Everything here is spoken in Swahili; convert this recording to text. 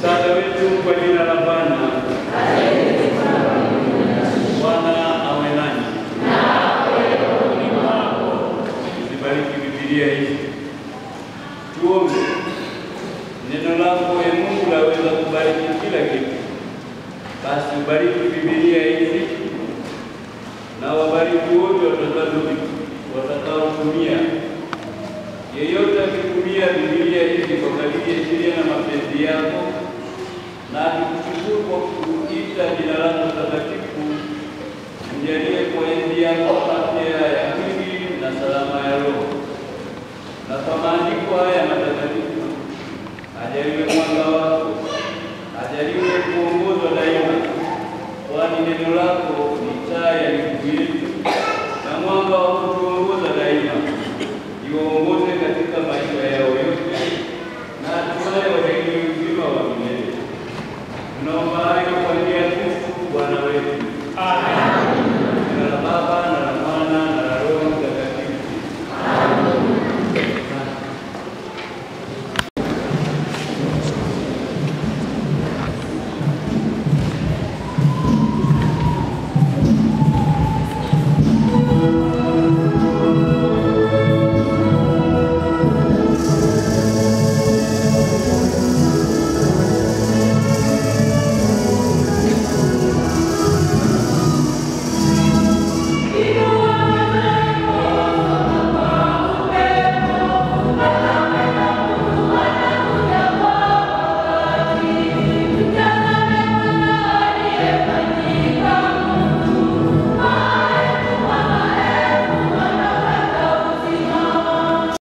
Msaada wetu kwa jina la Bwana. Bwana awe nanyi. Zibariki Biblia hizi. Tuombe. Neno lako Mungu laweza kubariki kila kitu. Basi ubariki Biblia hizi na wabariki wote watakaotumia. Yeyote akitumia Biblia hizi kwa kadiri ya sheria na mapenzi yako na akikushukuru kwa kuita jina lako takatifu, mjalie kwa enzi yako afya ya mwili na salama ya roho. Na kwa maandiko haya matakatifu ajaliwe mwanga wako